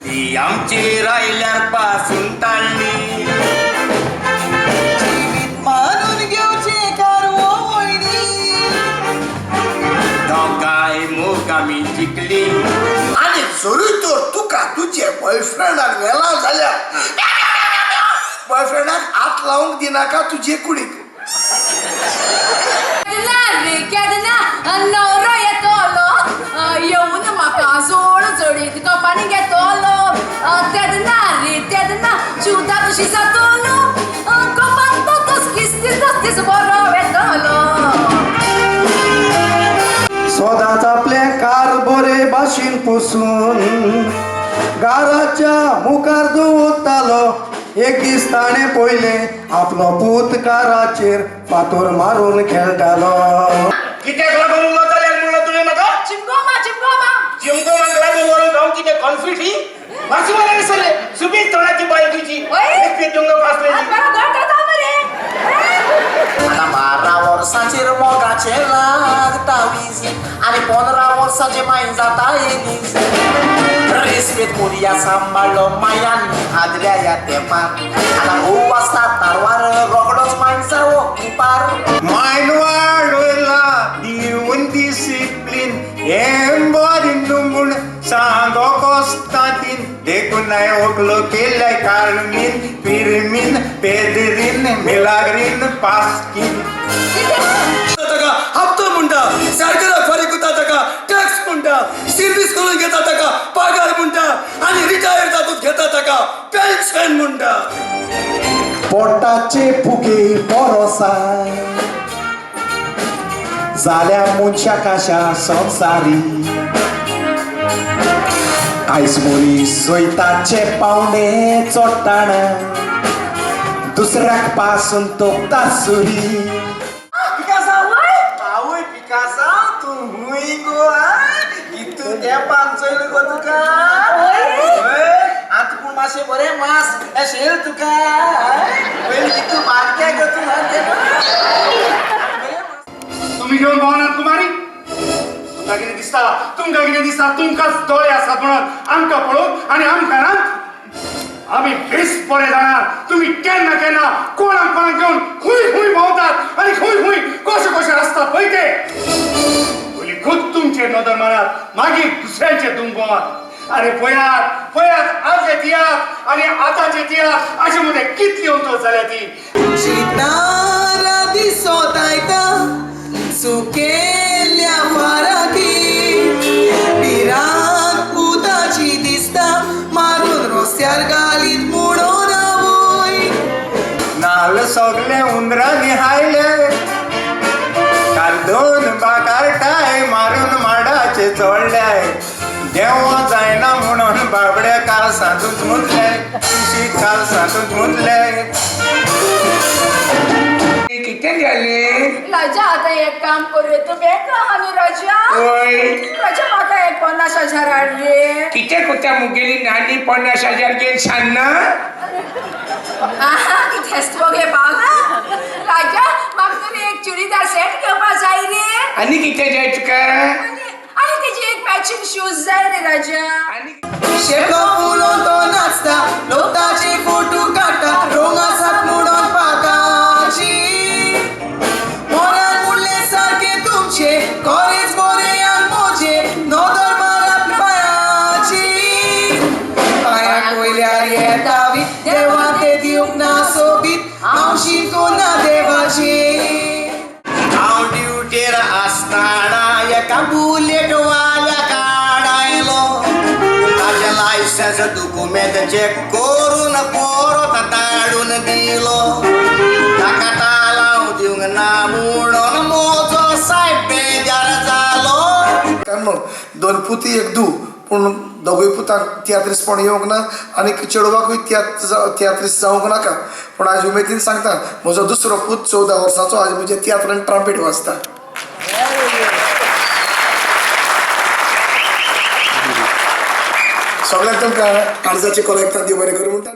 ती आमची राहिल्यार पासून ताळणी जीवित मानून घेवचे कारवो वयनी दोगांय मोग आमी जिखली आणि जरी तर तुका तुझे बॉयफ्रेंडाक वेला झाल्या बॉयफ्रेंडाक हात लावूंक दिनाका तुझे कुडीक नवरो येतलो येऊन म्हाका जोड जोडीत कपानी घेतलो तेदना रे तेदना चिवता कशी जातलो कपान तो तसकीस बरो येतलो सदांच आपले कार बरे भाशेन पुसून गाराच्या मुखार दवरतालो एक दीस ताणें पयलें आपलो पूत काराचेर फातोर मारून खेळटालो कित्याक लागून उलयताले म्हणलो तुवें म्हाका चिमगोमा जिमगोमाक लागून व्हरून हांव कितें कॉन्फिटी मातशी मला विसरले सुबीत तोंडाची बाई तुजी तुंग फासलेली आता 12 वर्सांचेर मोगाचे लागता वीज आणि 15 वर्साचे मागीर जाता एनीज रेस्पेत कोरिया सांबाळलो मायान आदल्या ह्या तेंपार आता 9 वाजता तारवार रोकडोच मागीर जावो कुपार मायंड वाडयला दिवन डिसिप्लीन हें बरें नुमून सांगो कोस्तातीन देखून ओकलो केल्ल्या कार्मीन पिरमीन पेदरीन मिलाग्रीन पास्कीन ताका हप्तो म्हणटा सरकारा फारीक करता ताका टॅक्स म्हणटा सर्वीस करून घेता ताका पगार म्हणटा आणि रिटायर जातूच घेता ताका पेन्शन म्हणटा पोटाचे फुगे पोरोसाय जाल्या मनशा काशा संवसारी आयज मनीस सोयताचे पावणे चोट्टाण दुसऱ्याक पासून तोपता सुरी आवय पिकासा तू हुई गो कितू त्या पांचोयल गो तुका आत पूण मातशे बरे मास अशेल तुका पयली कितू बारक्या गो तू तुम्ही घेऊन भवनात कुमारी तुमका कितें दिसता तुमकांच दोळे आसात म्हणून आमकां पळोवन आनी आमकां आमी बेस बरे जाणार तुम्ही केन्ना केन्ना कोणाक घेऊन खूंय भोंवतात आनी खूंय कशे आसतात पळय ते पयलीं खुद तुमचे नदर मारात मागीर दुसऱ्यांचे दुमगोवात अरे पळयात आदले तियात आनी आतांचे तियात अशे मध्ये कितली अंतर जाल्या ती चितारा दिसत आयता सुकेल्या फाराकी पिराक उदाची दिसता मारून रस्त्यार घालीत म्हणून आवय नाल सगळे उंदरांनी हायले काल 2 बाकारटाय मारून माडाचे चोडले देवा जायना म्हणून बाबड्या काल सांतूच मुतले शीत काल सांतूच मुतले कितें जालें राजा आता एक काम करूया तू बेका हानी राजा राजा म्हाका 50,000 हाड रे कितें कोत्या मुगेली नानी 50,000 घेवन सांगना कितेंच बघे बागा राजा म्हाका तरी एक चुडीदार सेट घेवपाक जाय रे आनी कितें जाय तुका आणि तेजी एक मॅचिंग शूज जाय रे राजा शेको फुलोन तो नाचता लोकांचे फोटो काडटा रोंग आसात म्हणून पाकाची मोरान मुडले सारखे तुमचे कॉलेज बरे आन मोजे नोदर मारात पायाची पायाक वयल्यार येतावी देवा ते दिवंक ना सोबीत हांव शिकून ना देवाची हांव ड्युटेर आसताना एका बुलेट वाल्या काडायलो ताचे लायसन्स डॉक्युमेंट चेक करून परत धाडून दिलो ताका तालाव दिवंक ना म्हणून म्हजो सायब बेजार जालो कारण मग 2 पुती 1 धू पूण दोगूय पुतांक तियात्रीसपण येवंक ना आनी चेडवाकूय तियात्रीस जावंक नाका पूण आज उमेदीन सांगता म्हजो दुसरो पूत 14 वर्सांचो आज म्हणजे तियात्रान ट्रम्पेट वाजता सगळ्यांक तुमकां अर्जाची कलेक्टर दिव बरें करूं म्हणटा